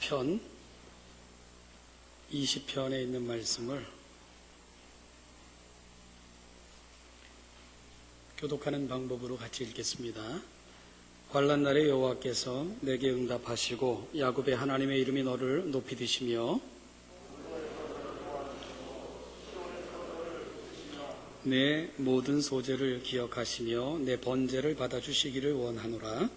시편 20편에 있는 말씀을 교독하는 방법으로 같이 읽겠습니다. 환난 날에 여호와께서 내게 응답하시고 야곱의 하나님의 이름이 너를 높이 드시며 내 모든 소재를 기억하시며 내 번제를 받아주시기를 원하노라.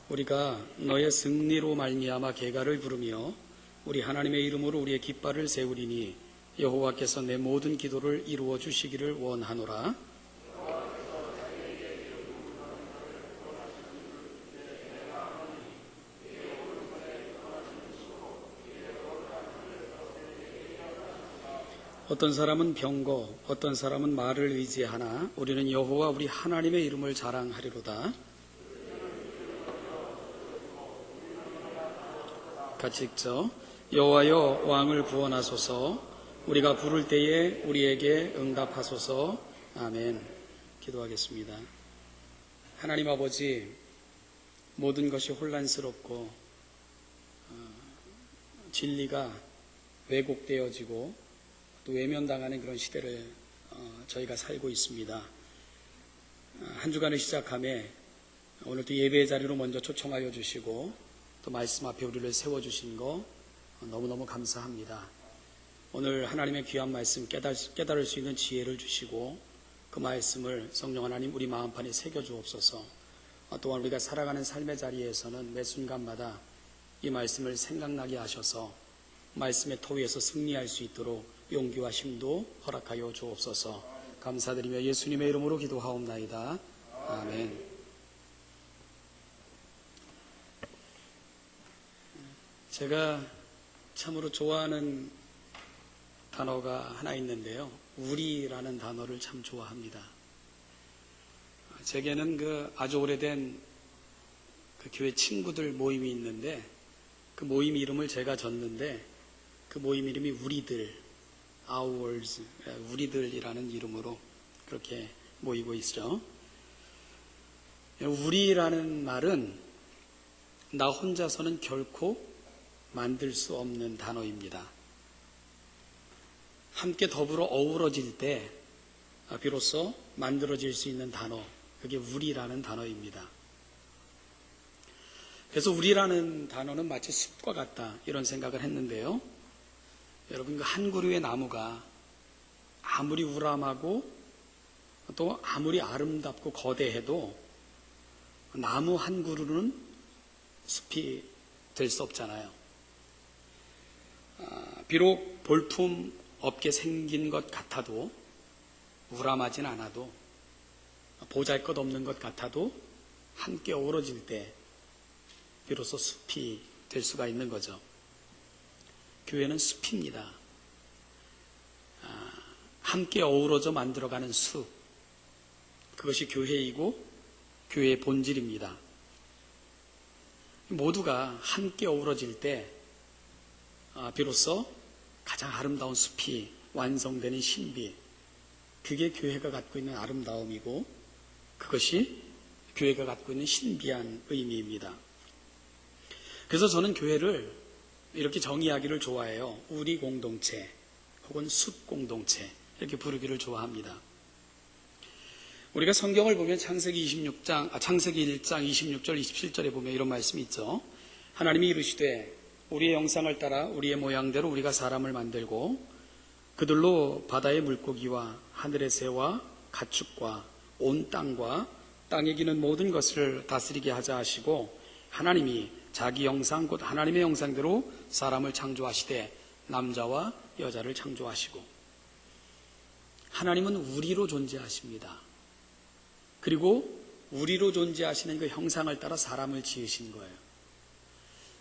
우리가 너의 승리로 말미암아 계가를 부르며 우리 하나님의 이름으로 우리의 깃발을 세우리니 여호와께서 내 모든 기도를 이루어 주시기를 원하노라. 어떤 사람은 병거, 어떤 사람은 말을 의지하나 우리는 여호와 우리 하나님의 이름을 자랑하리로다. 같이 읽죠. 여호와여 왕을 구원하소서. 우리가 부를 때에 우리에게 응답하소서. 아멘. 기도하겠습니다. 하나님 아버지, 모든 것이 혼란스럽고 진리가 왜곡되어지고 또 외면당하는 그런 시대를 저희가 살고 있습니다. 한 주간을 시작함에 오늘도 예배의 자리로 먼저 초청하여 주시고 또 말씀 앞에 우리를 세워주신 거 너무너무 감사합니다. 오늘 하나님의 귀한 말씀 깨달을 수 있는 지혜를 주시고 그 말씀을 성령 하나님 우리 마음판에 새겨주옵소서. 또한 우리가 살아가는 삶의 자리에서는 매 순간마다 이 말씀을 생각나게 하셔서 말씀의 토 위에서 승리할 수 있도록 용기와 힘도 허락하여 주옵소서. 감사드리며 예수님의 이름으로 기도하옵나이다. 아멘. 제가 참으로 좋아하는 단어가 하나 있는데요. 우리라는 단어를 참 좋아합니다. 제게는 아주 오래된 교회 친구들 모임이 있는데 그 모임 이름을 제가 졌는데 그 모임 이름이 우리들, ours, 우리들이라는 이름으로 그렇게 모이고 있죠. 우리라는 말은 나 혼자서는 결코 만들 수 없는 단어입니다. 함께 더불어 어우러질 때 비로소 만들어질 수 있는 단어, 그게 우리라는 단어입니다. 그래서 우리라는 단어는 마치 숲과 같다 이런 생각을 했는데요. 여러분, 한 그루의 나무가 아무리 우람하고 또 아무리 아름답고 거대해도 나무 한 그루는 숲이 될 수 없잖아요. 비록 볼품 없게 생긴 것 같아도, 우람하진 않아도, 보잘것없는 것 같아도 함께 어우러질 때 비로소 숲이 될 수가 있는 거죠. 교회는 숲입니다. 함께 어우러져 만들어가는 숲, 그것이 교회이고 교회의 본질입니다. 모두가 함께 어우러질 때 비로소 가장 아름다운 숲이 완성되는 신비, 그게 교회가 갖고 있는 아름다움이고 그것이 교회가 갖고 있는 신비한 의미입니다. 그래서 저는 교회를 이렇게 정의하기를 좋아해요. 우리 공동체 혹은 숲 공동체 이렇게 부르기를 좋아합니다. 우리가 성경을 보면 창세기 1장 26절 27절에 보면 이런 말씀이 있죠. 하나님이 이르시되 우리의 형상을 따라 우리의 모양대로 우리가 사람을 만들고 그들로 바다의 물고기와 하늘의 새와 가축과 온 땅과 땅에 기는 모든 것을 다스리게 하자 하시고 하나님이 자기 형상 곧 하나님의 형상대로 사람을 창조하시되 남자와 여자를 창조하시고. 하나님은 우리로 존재하십니다. 그리고 우리로 존재하시는 그 형상을 따라 사람을 지으신 거예요.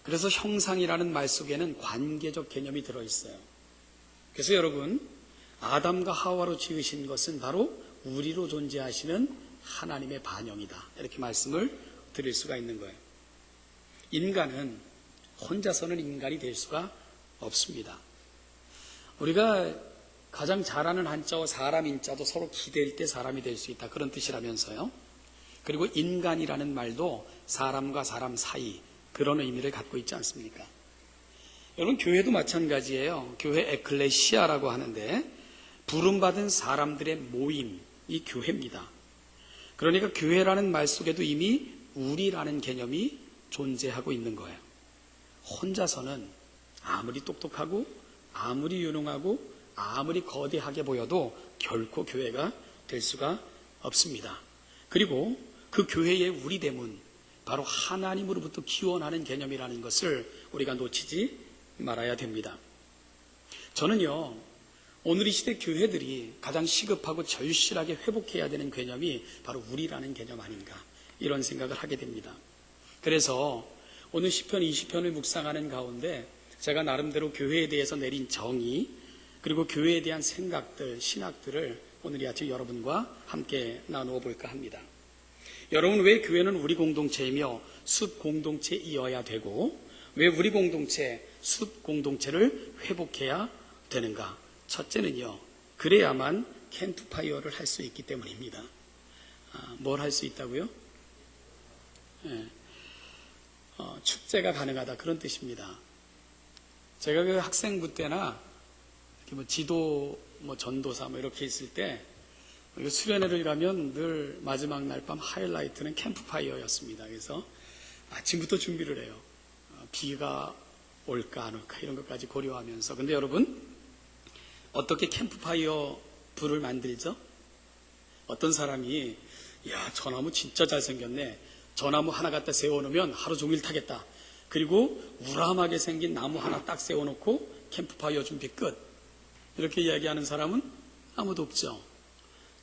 그래서 형상이라는 말 속에는 관계적 개념이 들어있어요. 그래서 여러분, 아담과 하와로 지으신 것은 바로 우리로 존재하시는 하나님의 반영이다, 이렇게 말씀을 드릴 수가 있는 거예요. 인간은 혼자서는 인간이 될 수가 없습니다. 우리가 가장 잘 아는 한자와 사람 인자도 서로 기댈 때 사람이 될 수 있다, 그런 뜻이라면서요. 그리고 인간이라는 말도 사람과 사람 사이 그런 의미를 갖고 있지 않습니까? 여러분, 교회도 마찬가지예요. 교회 에클레시아라고 하는데 부름받은 사람들의 모임이 교회입니다. 그러니까 교회라는 말 속에도 이미 우리라는 개념이 존재하고 있는 거예요. 혼자서는 아무리 똑똑하고 아무리 유능하고 아무리 거대하게 보여도 결코 교회가 될 수가 없습니다. 그리고 그 교회의 우리됨은 바로 하나님으로부터 기원하는 개념이라는 것을 우리가 놓치지 말아야 됩니다. 저는요, 오늘 이 시대 교회들이 가장 시급하고 절실하게 회복해야 되는 개념이 바로 우리라는 개념 아닌가, 이런 생각을 하게 됩니다. 그래서 오늘 시편 20편을 묵상하는 가운데 제가 나름대로 교회에 대해서 내린 정의, 그리고 교회에 대한 생각들, 신학들을 오늘 이 아침 여러분과 함께 나누어 볼까 합니다. 여러분, 왜 교회는 우리 공동체이며 숲 공동체이어야 되고 왜 우리 공동체, 숲 공동체를 회복해야 되는가? 첫째는요, 그래야만 캠프파이어를 할 수 있기 때문입니다. 뭘 할 수 있다고요? 축제가 가능하다, 그런 뜻입니다. 제가 그 학생부 때나 지도, 전도사 이렇게 있을 때 수련회를 가면 늘 마지막 날 밤 하이라이트는 캠프파이어였습니다. 그래서 아침부터 준비를 해요. 비가 올까 안 올까 이런 것까지 고려하면서. 근데 여러분, 어떻게 캠프파이어 불을 만들죠? 어떤 사람이 야, 저 나무 진짜 잘생겼네. 저 나무 하나 갖다 세워놓으면 하루 종일 타겠다. 그리고 우람하게 생긴 나무 하나 딱 세워놓고 캠프파이어 준비 끝. 이렇게 이야기하는 사람은 아무도 없죠.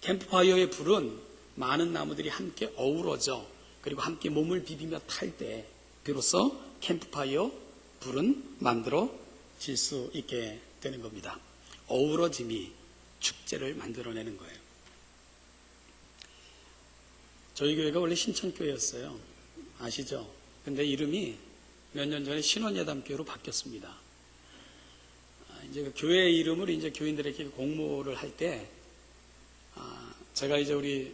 캠프파이어의 불은 많은 나무들이 함께 어우러져 그리고 함께 몸을 비비며 탈 때 비로소 캠프파이어 불은 만들어질 수 있게 되는 겁니다. 어우러짐이 축제를 만들어내는 거예요. 저희 교회가 원래 신천교회였어요. 아시죠? 근데 이름이 몇 년 전에 신원예담교회로 바뀌었습니다. 이제 그 교회 이름을 이제 교인들에게 공모를 할 때, 제가 이제 우리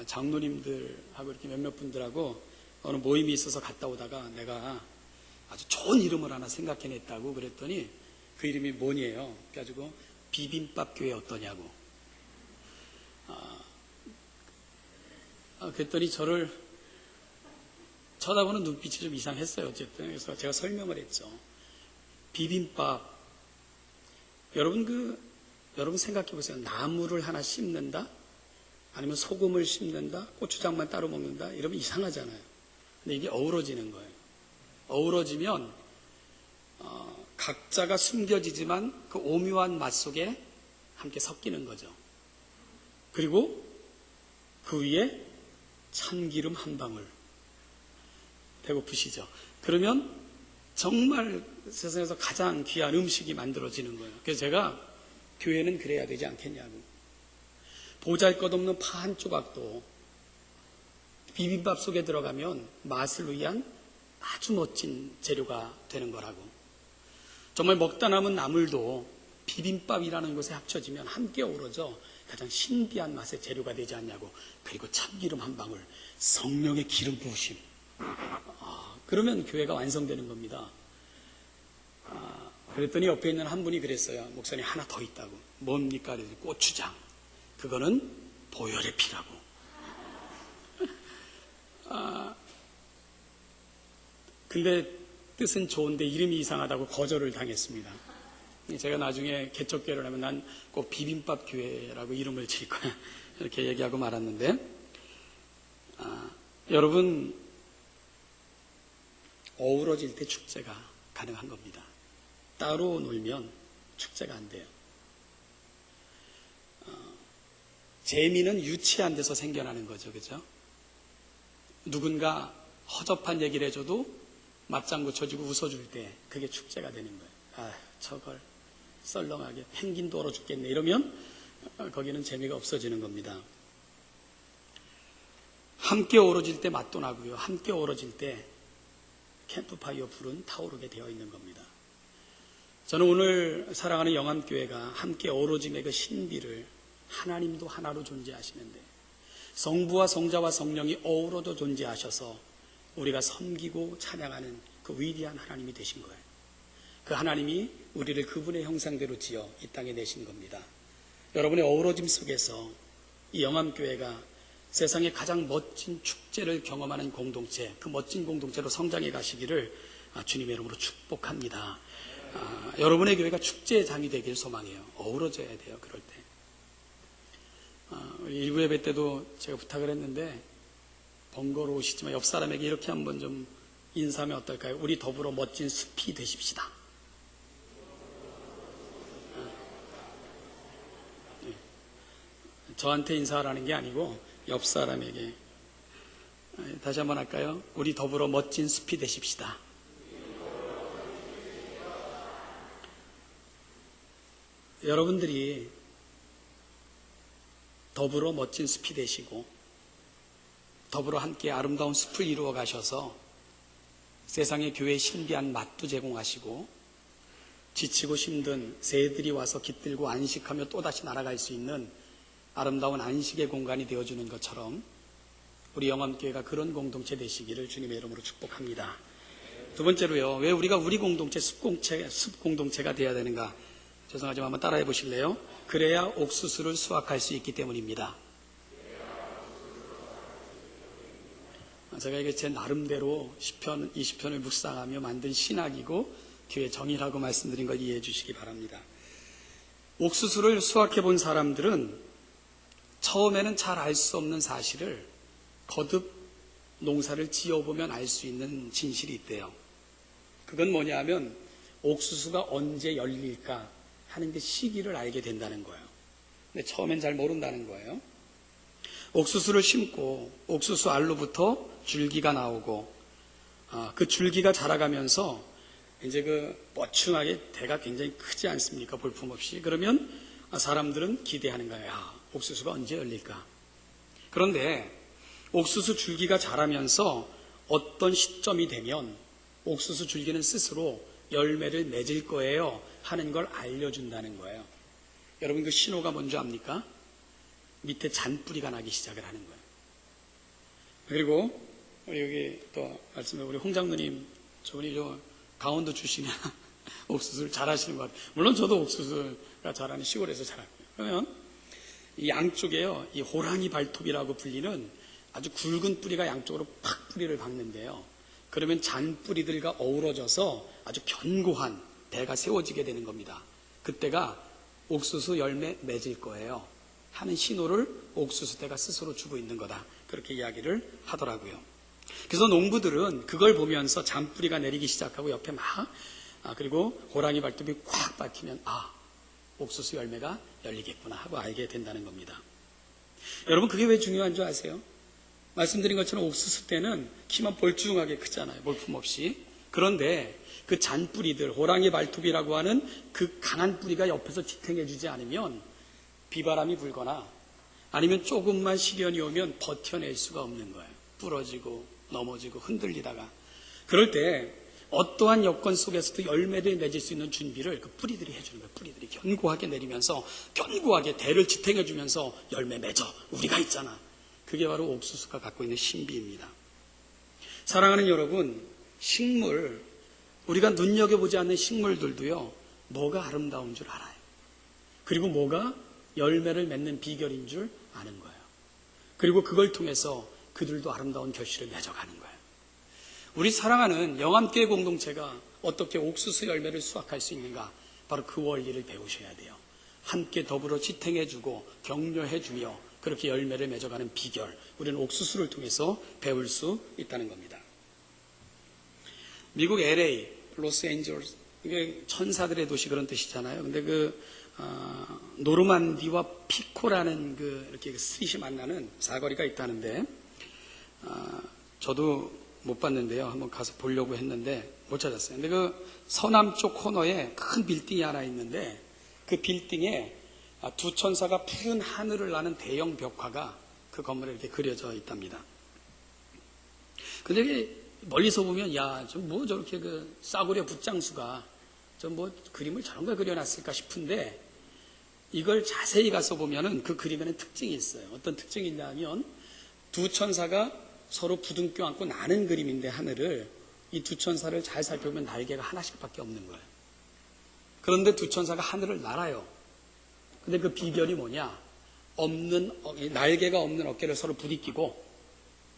장로님들하고 이렇게 몇몇 분들하고 어느 모임이 있어서 갔다 오다가 내가 아주 좋은 이름을 하나 생각해냈다고 그랬더니 그 이름이 뭐니에요? 그래가지고 비빔밥 교회 어떠냐고. 그랬더니 저를 쳐다보는 눈빛이 좀 이상했어요. 어쨌든. 그래서 제가 설명을 했죠. 비빔밥. 여러분 생각해 보세요. 나무를 하나 심는다? 아니면 소금을 심는다? 고추장만 따로 먹는다? 이러면 이상하잖아요. 근데 이게 어우러지는 거예요. 어우러지면 각자가 숨겨지지만 그 오묘한 맛 속에 함께 섞이는 거죠. 그리고 그 위에 참기름 한 방울. 배고프시죠? 그러면 정말 세상에서 가장 귀한 음식이 만들어지는 거예요. 그래서 제가 교회는 그래야 되지 않겠냐고. 보잘것없는 파 한 조각도 비빔밥 속에 들어가면 맛을 위한 아주 멋진 재료가 되는 거라고. 정말 먹다 남은 나물도 비빔밥이라는 것에 합쳐지면 함께 어우러져 가장 신비한 맛의 재료가 되지 않냐고. 그리고 참기름 한 방울, 성령의 기름 부으심. 그러면 교회가 완성되는 겁니다. 그랬더니 옆에 있는 한 분이 그랬어요. 목사님, 하나 더 있다고. 뭡니까? 고추장. 그거는 보혈의 피라고. 근데 뜻은 좋은데 이름이 이상하다고 거절을 당했습니다. 제가 나중에 개척교회를 하면 난 꼭 비빔밥 교회라고 이름을 질 거야. 이렇게 얘기하고 말았는데, 여러분, 어우러질 때 축제가 가능한 겁니다. 따로 놀면 축제가 안 돼요. 재미는 유치한 데서 생겨나는 거죠. 그죠? 누군가 허접한 얘기를 해줘도 맞장구 쳐주고 웃어줄 때 그게 축제가 되는 거예요. 저걸 썰렁하게 펭귄도 얼어 죽겠네 이러면 거기는 재미가 없어지는 겁니다. 함께 어우러질 때 맛도 나고요. 함께 어우러질 때 캠프파이어 불은 타오르게 되어 있는 겁니다. 저는 오늘 사랑하는 영암교회가 함께 어우러짐의 그 신비를 하나님도 하나로 존재하시는데 성부와 성자와 성령이 어우러져 존재하셔서 우리가 섬기고 찬양하는 그 위대한 하나님이 되신 거예요. 그 하나님이 우리를 그분의 형상대로 지어 이 땅에 내신 겁니다. 여러분의 어우러짐 속에서 이 영암교회가 세상의 가장 멋진 축제를 경험하는 공동체, 그 멋진 공동체로 성장해 가시기를 주님의 이름으로 축복합니다. 여러분의 교회가 축제의 장이 되길 소망해요. 어우러져야 돼요. 그럴 때. 우리 일부 예배 때도 제가 부탁을 했는데 번거로우시지만 옆 사람에게 이렇게 한번 좀 인사하면 어떨까요? 우리 더불어 멋진 숲이 되십시다. 저한테 인사하라는 게 아니고 옆 사람에게. 다시 한번 할까요? 우리 더불어 멋진 숲이 되십시다. 여러분들이 더불어 멋진 숲이 되시고 더불어 함께 아름다운 숲을 이루어 가셔서 세상의 교회의 신비한 맛도 제공하시고 지치고 힘든 새들이 와서 깃들고 안식하며 또다시 날아갈 수 있는 아름다운 안식의 공간이 되어주는 것처럼 우리 영암교회가 그런 공동체 되시기를 주님의 이름으로 축복합니다. 두 번째로요, 왜 우리가 우리 공동체, 숲 공동체가 되어야 되는가? 죄송하지만 한번 따라해 보실래요? 그래야 옥수수를 수확할 수 있기 때문입니다. 제가 이게 제 나름대로 10편, 20편을 묵상하며 만든 신학이고 교회 정의라고 말씀드린 걸 이해해 주시기 바랍니다. 옥수수를 수확해 본 사람들은 처음에는 잘 알 수 없는 사실을 거듭 농사를 지어보면 알 수 있는 진실이 있대요. 그건 뭐냐면 옥수수가 언제 열릴까 하는 그 시기를 알게 된다는 거예요. 근데 처음엔 잘 모른다는 거예요. 옥수수를 심고 옥수수 알로부터 줄기가 나오고 그 줄기가 자라가면서 이제 그 뻗충하게 대가 굉장히 크지 않습니까? 볼품없이. 그러면 사람들은 기대하는 거예요. 야, 옥수수가 언제 열릴까? 그런데 옥수수 줄기가 자라면서 어떤 시점이 되면 옥수수 줄기는 스스로 열매를 맺을 거예요 하는 걸 알려준다는 거예요. 여러분 그 신호가 뭔지 압니까? 밑에 잔뿌리가 나기 시작을 하는 거예요. 그리고 우리 여기 또 말씀해 우리 홍장로님 저분이 저 강원도 출신이야. 옥수수를 잘 하시는 것 같아요. 물론 저도 옥수수가 자라는 시골에서 자랐고요. 그러면 이 양쪽에요, 이 호랑이 발톱이라고 불리는 아주 굵은 뿌리가 양쪽으로 팍 뿌리를 박는데요. 그러면 잔뿌리들과 어우러져서 아주 견고한 대가 세워지게 되는 겁니다. 그때가 옥수수 열매 맺을 거예요 하는 신호를 옥수수 대가 스스로 주고 있는 거다. 그렇게 이야기를 하더라고요. 그래서 농부들은 그걸 보면서 잔뿌리가 내리기 시작하고 옆에 그리고 호랑이 발톱이 꽉 박히면 옥수수 열매가 열리겠구나 하고 알게 된다는 겁니다. 여러분 그게 왜 중요한 줄 아세요? 말씀드린 것처럼 옥수수 때는 키만 볼쭉하게 크잖아요. 볼품없이. 그런데 그 잔뿌리들, 호랑이 발톱이라고 하는 그 강한 뿌리가 옆에서 지탱해주지 않으면 비바람이 불거나 아니면 조금만 시련이 오면 버텨낼 수가 없는 거예요. 부러지고 넘어지고 흔들리다가. 그럴 때 어떠한 여건 속에서도 열매를 맺을 수 있는 준비를 그 뿌리들이 해주는 거예요. 뿌리들이 견고하게 내리면서 견고하게 대를 지탱해주면서 열매 맺어. 우리가 있잖아. 그게 바로 옥수수가 갖고 있는 신비입니다. 사랑하는 여러분, 식물, 우리가 눈여겨보지 않는 식물들도요, 뭐가 아름다운 줄 알아요. 그리고 뭐가 열매를 맺는 비결인 줄 아는 거예요. 그리고 그걸 통해서 그들도 아름다운 결실을 맺어가는 거예요. 우리 사랑하는 영암교회 공동체가 어떻게 옥수수 열매를 수확할 수 있는가? 바로 그 원리를 배우셔야 돼요. 함께 더불어 지탱해주고 격려해주며 그렇게 열매를 맺어가는 비결, 우리는 옥수수를 통해서 배울 수 있다는 겁니다. 미국 LA, 로스앤젤레스, 이게 천사들의 도시 그런 뜻이잖아요. 근데 노르만디와 피코라는 이렇게 스트릿이 만나는 사거리가 있다는데, 저도 못 봤는데요. 한번 가서 보려고 했는데 못 찾았어요. 근데 그 서남쪽 코너에 큰 빌딩이 하나 있는데 그 빌딩에 두 천사가 푸른 하늘을 나는 대형 벽화가 그 건물에 이렇게 그려져 있답니다. 근데 멀리서 보면 좀 저렇게 그 싸구려 붓장수가 좀 그림을 저런 걸 그려놨을까 싶은데 이걸 자세히 가서 보면은 그 그림에는 특징이 있어요. 어떤 특징이 있냐면 두 천사가 서로 부둥켜 안고 나는 그림인데 하늘을, 이 두 천사를 잘 살펴보면 날개가 하나씩밖에 없는 거예요. 그런데 두 천사가 하늘을 날아요. 근데 그 비결이 뭐냐? 날개가 없는 어깨를 서로 부딪히고,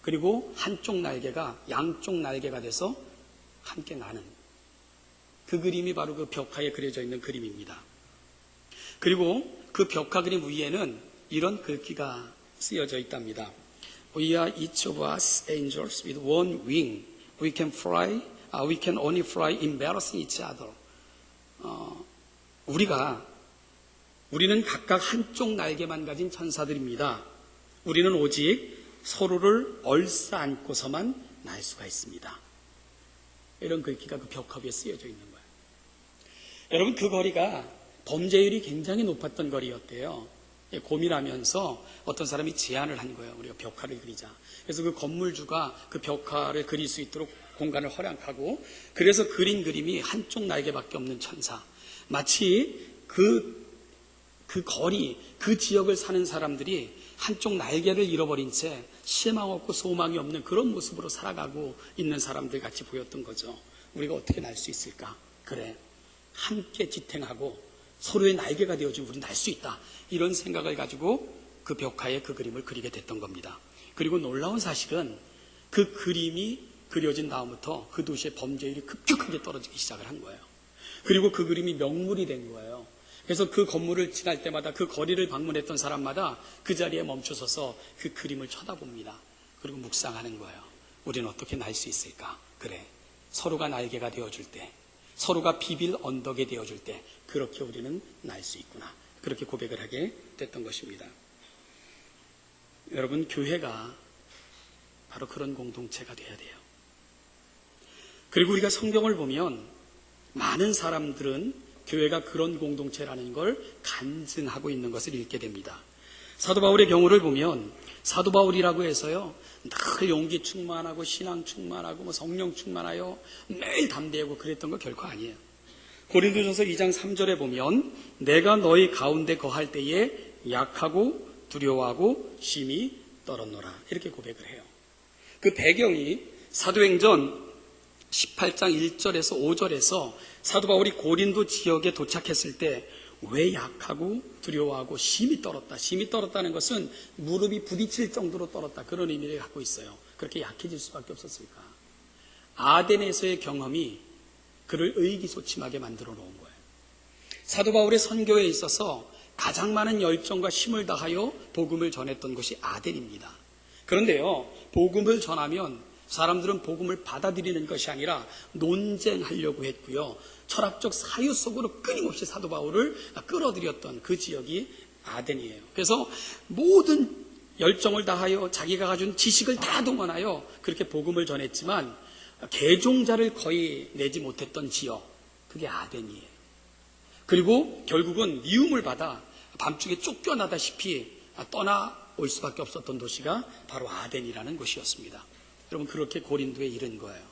그리고 한쪽 날개가 양쪽 날개가 돼서 함께 나는 그 그림이 바로 그 벽화에 그려져 있는 그림입니다. 그리고 그 벽화 그림 위에는 이런 글귀가 쓰여져 있답니다. We are each of us angels with one wing. We can only fly embarrassing each other. 우리는 각각 한쪽 날개만 가진 천사들입니다. 우리는 오직 서로를 얼싸안고서만 날 수가 있습니다. 이런 글귀가 그 벽화 위에 쓰여져 있는 거예요. 여러분, 그 거리가 범죄율이 굉장히 높았던 거리였대요. 고민하면서 어떤 사람이 제안을 한 거예요. 우리가 벽화를 그리자. 그래서 그 건물주가 그 벽화를 그릴 수 있도록 공간을 허락하고, 그래서 그린 그림이 한쪽 날개밖에 없는 천사. 마치 그 거리, 그 지역을 사는 사람들이 한쪽 날개를 잃어버린 채 희망 없고 소망이 없는 그런 모습으로 살아가고 있는 사람들 같이 보였던 거죠. 우리가 어떻게 날 수 있을까? 그래, 함께 지탱하고 서로의 날개가 되어주면 우리 날 수 있다. 이런 생각을 가지고 그 벽화에 그 그림을 그리게 됐던 겁니다. 그리고 놀라운 사실은 그 그림이 그려진 다음부터 그 도시의 범죄율이 급격하게 떨어지기 시작을 한 거예요. 그리고 그 그림이 명물이 된 거예요. 그래서 그 건물을 지날 때마다, 그 거리를 방문했던 사람마다 그 자리에 멈춰서서 그 그림을 쳐다봅니다. 그리고 묵상하는 거예요. 우리는 어떻게 날 수 있을까? 그래, 서로가 날개가 되어줄 때, 서로가 비빌 언덕이 되어줄 때, 그렇게 우리는 날 수 있구나. 그렇게 고백을 하게 됐던 것입니다. 여러분, 교회가 바로 그런 공동체가 돼야 돼요. 그리고 우리가 성경을 보면 많은 사람들은 교회가 그런 공동체라는 걸 간증하고 있는 것을 읽게 됩니다. 사도 바울의 경우를 보면, 사도 바울이라고 해서요, 늘 용기 충만하고 신앙 충만하고 성령 충만하여 매일 담대하고 그랬던 거 결코 아니에요. 고린도전서 2장 3절에 보면, 내가 너희 가운데 거할 때에 약하고 두려워하고 심히 떨었노라, 이렇게 고백을 해요. 그 배경이 사도행전 18장 1절에서 5절에서 사도 바울이 고린도 지역에 도착했을 때 왜 약하고 두려워하고 심히 떨었다. 심히 떨었다는 것은 무릎이 부딪힐 정도로 떨었다. 그런 의미를 갖고 있어요. 그렇게 약해질 수밖에 없었을까? 아덴에서의 경험이 그를 의기소침하게 만들어 놓은 거예요. 사도 바울의 선교에 있어서 가장 많은 열정과 힘을 다하여 복음을 전했던 곳이 아덴입니다. 그런데요, 복음을 전하면 사람들은 복음을 받아들이는 것이 아니라 논쟁하려고 했고요, 철학적 사유 속으로 끊임없이 사도 바울을 끌어들였던 그 지역이 아덴이에요. 그래서 모든 열정을 다하여 자기가 가진 지식을 다 동원하여 그렇게 복음을 전했지만 개종자를 거의 내지 못했던 지역, 그게 아덴이에요. 그리고 결국은 미움을 받아 밤중에 쫓겨나다시피 떠나올 수밖에 없었던 도시가 바로 아덴이라는 곳이었습니다. 여러분, 그렇게 고린도에 이른 거예요.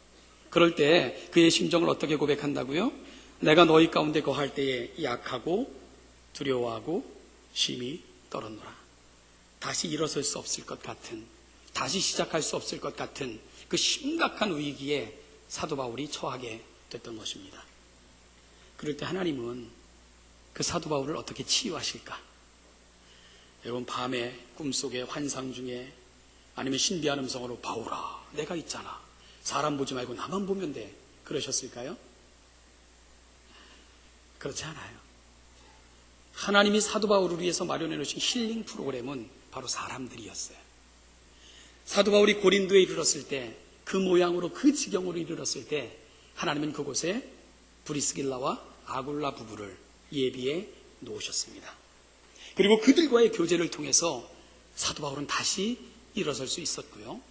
그럴 때 그의 심정을 어떻게 고백한다고요? 내가 너희 가운데 거할 때에 약하고 두려워하고 심히 떨었노라. 다시 일어설 수 없을 것 같은, 다시 시작할 수 없을 것 같은 그 심각한 위기에 사도 바울이 처하게 됐던 것입니다. 그럴 때 하나님은 그 사도 바울을 어떻게 치유하실까? 여러분, 밤에 꿈속에 환상 중에 아니면 신비한 음성으로 바울아, 내가 있잖아. 사람 보지 말고 나만 보면 돼. 그러셨을까요? 그렇지 않아요. 하나님이 사도 바울을 위해서 마련해 놓으신 힐링 프로그램은 바로 사람들이었어요. 사도 바울이 고린도에 이르렀을 때, 그 모양으로 그 지경으로 이르렀을 때 하나님은 그곳에 브리스길라와 아굴라 부부를 예비해 놓으셨습니다. 그리고 그들과의 교제를 통해서 사도 바울은 다시 일어설 수 있었고요.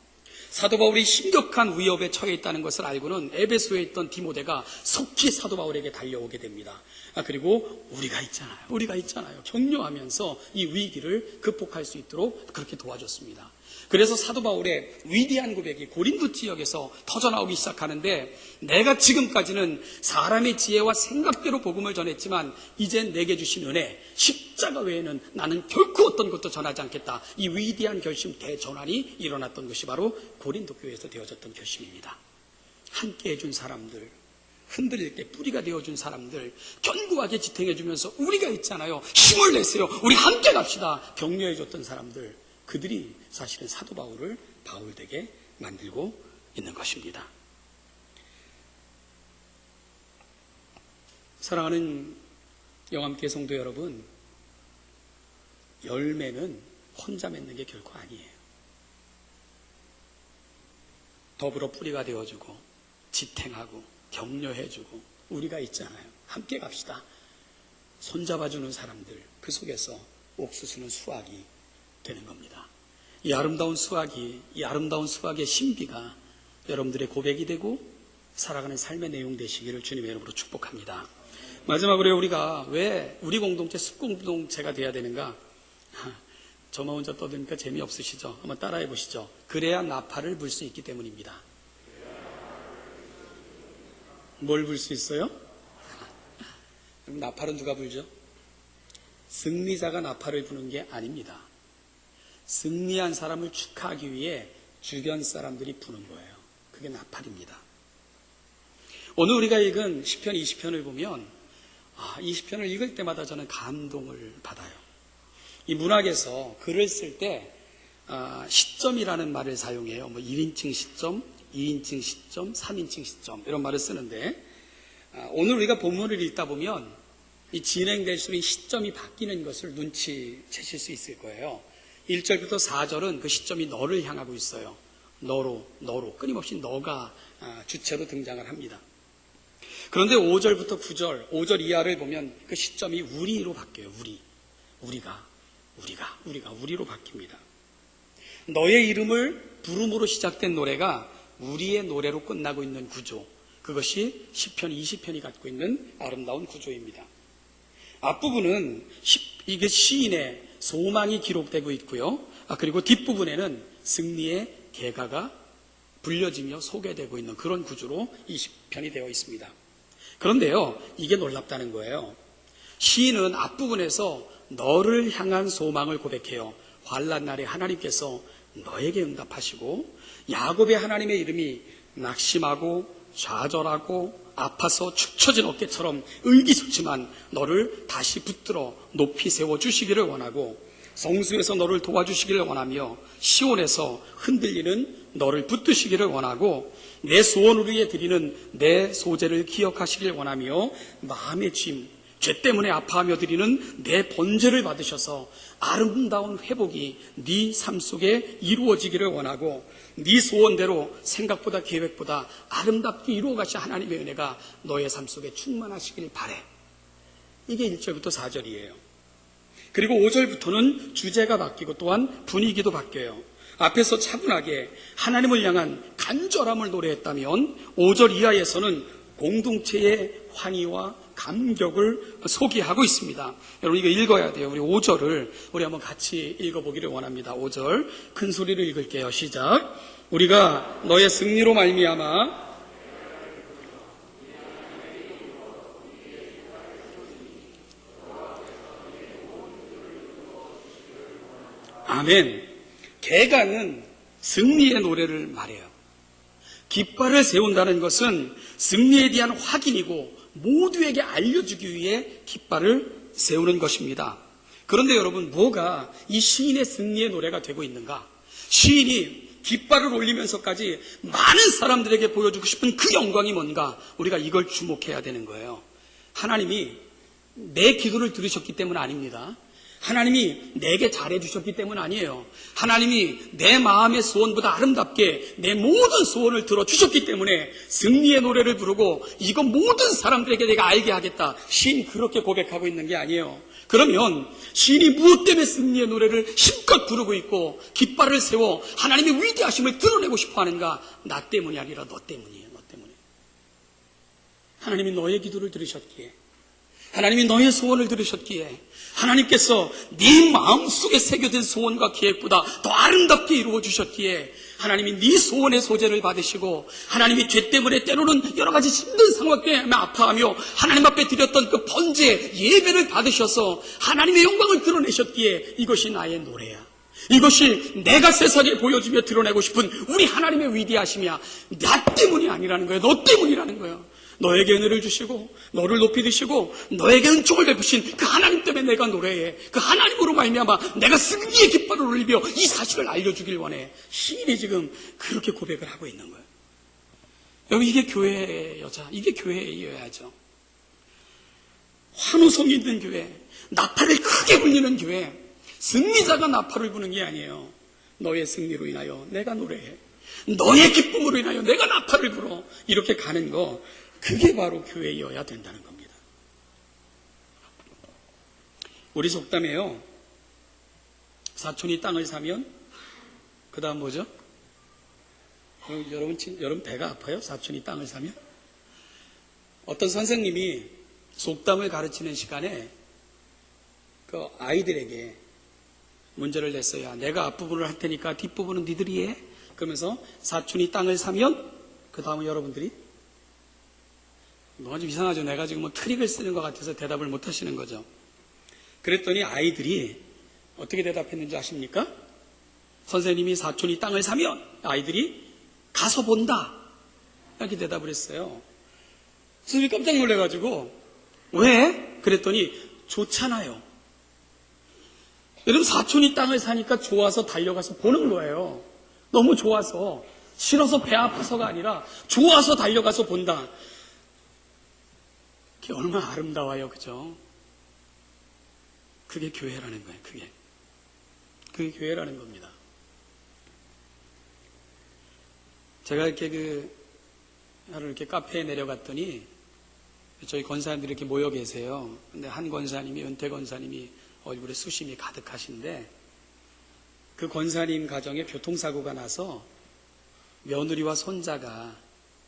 사도 바울이 심각한 위협에 처해 있다는 것을 알고는 에베소에 있던 디모데가 속히 사도 바울에게 달려오게 됩니다. 그리고 우리가 있잖아요. 격려하면서 이 위기를 극복할 수 있도록 그렇게 도와줬습니다. 그래서 사도 바울의 위대한 고백이 고린도 지역에서 터져나오기 시작하는데, 내가 지금까지는 사람의 지혜와 생각대로 복음을 전했지만 이젠 내게 주신 은혜, 십자가 외에는 나는 결코 어떤 것도 전하지 않겠다. 이 위대한 결심 대전환이 일어났던 것이 바로 고린도 교회에서 되어졌던 결심입니다. 함께 해준 사람들, 흔들릴 때 뿌리가 되어준 사람들, 견고하게 지탱해주면서 우리가 있잖아요, 힘을 내세요, 우리 함께 갑시다, 격려해줬던 사람들, 그들이 사실은 사도 바울을 바울되게 만들고 있는 것입니다. 사랑하는 영암교회 성도 여러분, 열매는 혼자 맺는 게 결코 아니에요. 더불어 뿌리가 되어주고 지탱하고 격려해주고 우리가 있잖아요, 함께 갑시다, 손잡아주는 사람들, 그 속에서 옥수수는 수확이 되는 겁니다. 이 아름다운 수확의 신비가 여러분들의 고백이 되고 살아가는 삶의 내용 되시기를 주님의 이름으로 축복합니다. 마지막으로 우리가 왜 우리 공동체 숲공동체가 돼야 되는가? 저만 혼자 떠드니까 재미없으시죠? 한번 따라해 보시죠. 그래야 나팔을 불 수 있기 때문입니다. 뭘 불 수 있어요? 나팔은 누가 불죠? 승리자가 나팔을 부는 게 아닙니다. 승리한 사람을 축하하기 위해 주변 사람들이 부는 거예요. 그게 나팔입니다. 오늘 우리가 읽은 시편 20편을 보면 이 시편을 읽을 때마다 저는 감동을 받아요. 이 문학에서 글을 쓸 때 시점이라는 말을 사용해요. 1인칭 시점, 2인칭 시점, 3인칭 시점 이런 말을 쓰는데, 오늘 우리가 본문을 읽다 보면 이 진행될수록 이 시점이 바뀌는 것을 눈치채실 수 있을 거예요. 1절부터 4절은 그 시점이 너를 향하고 있어요. 너로 끊임없이 너가 주체로 등장을 합니다. 그런데 5절부터 9절, 5절 이하를 보면 그 시점이 우리로 바뀌어요. 우리로 바뀝니다. 너의 이름을 부름으로 시작된 노래가 우리의 노래로 끝나고 있는 구조, 그것이 시편 20편이 갖고 있는 아름다운 구조입니다. 앞부분은 이게 시인의 소망이 기록되고 있고요. 그리고 뒷부분에는 승리의 계가가 불려지며 소개되고 있는 그런 구조로 20편이 되어 있습니다. 그런데요, 이게 놀랍다는 거예요. 시인은 앞부분에서 너를 향한 소망을 고백해요. 환난 날에 하나님께서 너에게 응답하시고, 야곱의 하나님의 이름이 낙심하고 좌절하고 아파서 축 처진 어깨처럼 의기소침한 너를 다시 붙들어 높이 세워주시기를 원하고, 성수에서 너를 도와주시기를 원하며 시온에서 흔들리는 너를 붙드시기를 원하고, 내 소원을 위해 드리는 내 소재를 기억하시길 원하며, 마음의 짐, 죄 때문에 아파하며 드리는 내 번제를 받으셔서 아름다운 회복이 네 삶 속에 이루어지기를 원하고, 네 소원대로 생각보다 계획보다 아름답게 이루어가신 하나님의 은혜가 너의 삶 속에 충만하시길 바래. 이게 1절부터 4절이에요. 그리고 5절부터는 주제가 바뀌고 또한 분위기도 바뀌어요. 앞에서 차분하게 하나님을 향한 간절함을 노래했다면 5절 이하에서는 공동체의 환희와 감격을 소개하고 있습니다. 여러분, 이거 읽어야 돼요. 우리 5절을 우리 한번 같이 읽어보기를 원합니다. 5절 큰 소리로 읽을게요. 시작. 우리가 너의 승리로 말미암아 아멘. 계가는 승리의 노래를 말해요. 깃발을 세운다는 것은 승리에 대한 확인이고 모두에게 알려주기 위해 깃발을 세우는 것입니다. 그런데 여러분, 뭐가 이 시인의 승리의 노래가 되고 있는가? 시인이 깃발을 올리면서까지 많은 사람들에게 보여주고 싶은 그 영광이 뭔가? 우리가 이걸 주목해야 되는 거예요. 하나님이 내 기도를 들으셨기 때문 아닙니다. 하나님이 내게 잘해주셨기 때문 아니에요. 하나님이 내 마음의 소원보다 아름답게 내 모든 소원을 들어주셨기 때문에 승리의 노래를 부르고 이거 모든 사람들에게 내가 알게 하겠다. 시인 그렇게 고백하고 있는 게 아니에요. 그러면 시인이 무엇 때문에 승리의 노래를 힘껏 부르고 있고 깃발을 세워 하나님의 위대하심을 드러내고 싶어 하는가? 나 때문이 아니라 너 때문이에요. 너 때문에. 하나님이 너의 기도를 들으셨기에, 하나님이 너의 소원을 들으셨기에 하나님께서 네 마음속에 새겨진 소원과 계획보다 더 아름답게 이루어 주셨기에 하나님이 네 소원의 소재를 받으시고 하나님이 죄 때문에 때로는 여러 가지 힘든 상황 때문에 아파하며 하나님 앞에 드렸던 그 번제 예배를 받으셔서 하나님의 영광을 드러내셨기에 이것이 나의 노래야. 이것이 내가 세상에 보여주며 드러내고 싶은 우리 하나님의 위대하심이야. 나 때문이 아니라는 거예요. 너 때문이라는 거예요. 너에게 은혜를 주시고 너를 높이 드시고 너에게 은총을 베푸신 그 하나님 때문에 내가 노래해. 그 하나님으로 말미암아 내가 승리의 깃발을 올리며 이 사실을 알려주길 원해. 시인이 지금 그렇게 고백을 하고 있는 거예요. 여러분, 이게 교회의 여자, 이게 교회여야죠. 환호성이 있는 교회, 나팔을 크게 불리는 교회. 승리자가 나팔을 부는 게 아니에요. 너의 승리로 인하여 내가 노래해. 너의 기쁨으로 인하여 내가 나팔을 불어. 이렇게 가는 거, 그게 바로 교회여야 된다는 겁니다. 우리 속담에요, 사촌이 땅을 사면 그 다음 뭐죠? 여러분 배가 아파요? 사촌이 땅을 사면? 어떤 선생님이 속담을 가르치는 시간에 그 아이들에게 문제를 냈어요. 내가 앞부분을 할 테니까 뒷부분은 니들이 해. 그러면서 사촌이 땅을 사면 그 다음은 여러분들이, 뭔가 좀 이상하죠. 내가 지금 뭐 트릭을 쓰는 것 같아서 대답을 못 하시는 거죠. 그랬더니 아이들이 어떻게 대답했는지 아십니까? 선생님이 사촌이 땅을 사면 아이들이 가서 본다, 이렇게 대답을 했어요. 선생님이 깜짝 놀라가지고 왜? 그랬더니 좋잖아요. 여러분, 사촌이 땅을 사니까 좋아서 달려가서 보는 거예요. 너무 좋아서, 싫어서 배 아파서가 아니라 좋아서 달려가서 본다. 그게 얼마나 아름다워요, 그죠? 그게 교회라는 거예요. 그게 교회라는 겁니다. 제가 이렇게 하루 이렇게 카페에 내려갔더니 저희 권사님들이 이렇게 모여 계세요. 근데 한 권사님이, 은퇴 권사님이 얼굴에 수심이 가득하신데, 그 권사님 가정에 교통사고가 나서 며느리와 손자가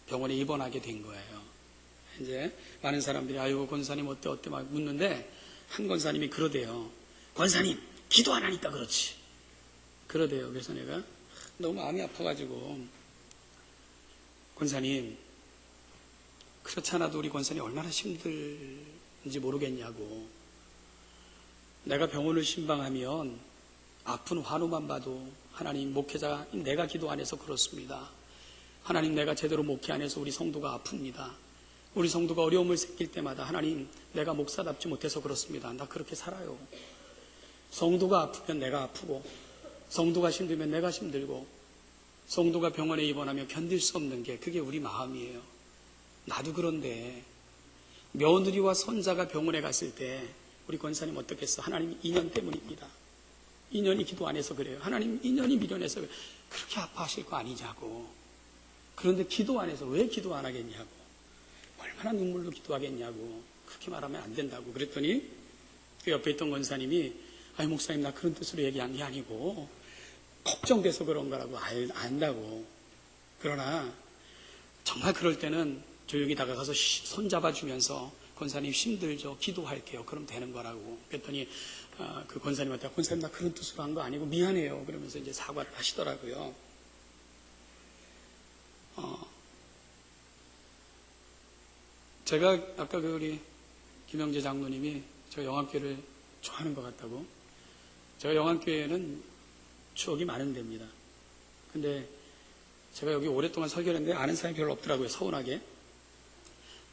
병원에 입원하게 된 거예요. 이제 많은 사람들이 아유 권사님 어때 막 묻는데, 한 권사님이 그러대요. 권사님 기도 안 하니까 그렇지. 그러대요. 그래서 내가 너무 마음이 아파가지고, 권사님 그렇지 않아도 우리 권사님 얼마나 힘들는지 모르겠냐고. 내가 병원을 신방하면 아픈 환우만 봐도 하나님, 목회자 내가 기도 안 해서 그렇습니다. 하나님, 내가 제대로 목회 안 해서 우리 성도가 아픕니다. 우리 성도가 어려움을 생길 때마다 하나님, 내가 목사답지 못해서 그렇습니다. 나 그렇게 살아요. 성도가 아프면 내가 아프고, 성도가 힘들면 내가 힘들고, 성도가 병원에 입원하면 견딜 수 없는 게 그게 우리 마음이에요. 나도 그런데 며느리와 손자가 병원에 갔을 때 우리 권사님 어떻겠어? 하나님 인연 때문입니다. 인연이 기도 안 해서 그래요. 하나님 인연이 미련해서 그래요. 그렇게 아파하실 거 아니냐고. 그런데 기도 안 해서 왜 기도 안 하겠냐고. 얼마나 눈물로 기도하겠냐고. 그렇게 말하면 안 된다고. 그랬더니 그 옆에 있던 권사님이 아니 목사님 나 그런 뜻으로 얘기한 게 아니고 걱정돼서 그런 거라고 안다고. 그러나 정말 그럴 때는 조용히 다가가서 손 잡아주면서 권사님 힘들죠? 기도할게요. 그럼 되는 거라고. 그랬더니 그 권사님한테 권사님 나 그런 뜻으로 한 거 아니고 미안해요. 그러면서 이제 사과를 하시더라고요. 제가 아까 우리 김영재 장로님이 제가 영암교회를 좋아하는 것 같다고. 제가 영암교회는 추억이 많은 데입니다. 근데 제가 여기 오랫동안 설교를 했는데 아는 사람이 별로 없더라고요. 서운하게.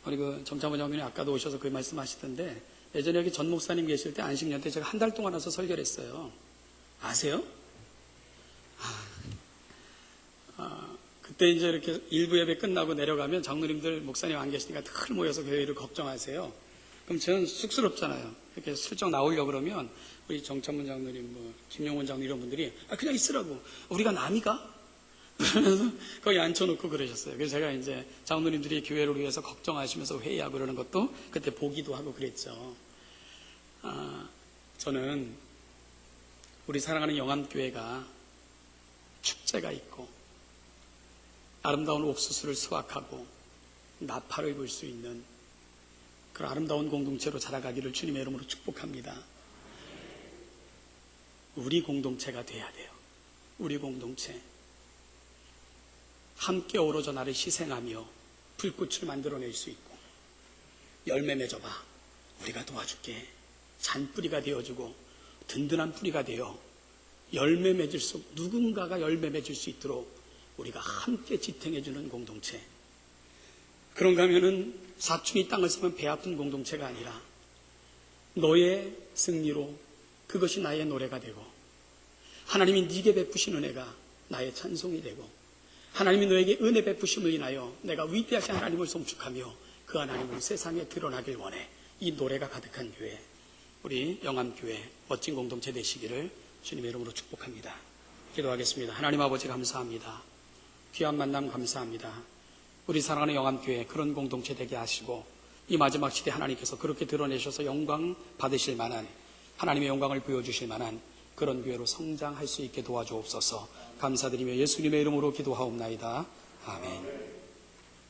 우리 그 점차모 장로님 아까도 오셔서 그 말씀하시던데, 예전에 여기 전 목사님 계실 때 안식년 때 제가 한 달 동안 와서 설교를 했어요. 아세요? 그때 이제 이렇게 일부 예배 끝나고 내려가면 장로님들 목사님 안 계시니까 늘 모여서 교회를 걱정하세요. 그럼 저는 쑥스럽잖아요. 이렇게 슬쩍 나오려고 그러면 우리 정찬문 장로님, 김용원 장로님 이런 분들이 그냥 있으라고. 우리가 남이가? 그러면서 거기 앉혀놓고 그러셨어요. 그래서 제가 이제 장로님들이 교회를 위해서 걱정하시면서 회의하고 그러는 것도 그때 보기도 하고 그랬죠. 저는 우리 사랑하는 영암교회가 축제가 있고 아름다운 옥수수를 수확하고 나팔을 불 수 있는 그런 아름다운 공동체로 자라가기를 주님의 이름으로 축복합니다. 우리 공동체가 돼야 돼요. 우리 공동체. 함께 어우러져 나를 희생하며 불꽃을 만들어낼 수 있고, 열매 맺어봐. 우리가 도와줄게. 잔뿌리가 되어주고 든든한 뿌리가 되어 열매 맺을 수, 누군가가 열매 맺을 수 있도록 우리가 함께 지탱해주는 공동체. 그런가 하면은 사춘이 땅을 쓰면 배 아픈 공동체가 아니라 너의 승리로 그것이 나의 노래가 되고, 하나님이 네게 베푸신 은혜가 나의 찬송이 되고, 하나님이 너에게 은혜 베푸심을 인하여 내가 위대하신 하나님을 송축하며 그 하나님을 세상에 드러나길 원해. 이 노래가 가득한 교회, 우리 영암교회 멋진 공동체 되시기를 주님의 이름으로 축복합니다. 기도하겠습니다. 하나님 아버지 감사합니다. 귀한 만남 감사합니다. 우리 사랑하는 영암교회 그런 공동체 되게 하시고, 이 마지막 시대 하나님께서 그렇게 드러내셔서 영광 받으실 만한, 하나님의 영광을 보여주실 만한 그런 교회로 성장할 수 있게 도와주옵소서. 감사드리며 예수님의 이름으로 기도하옵나이다. 아멘.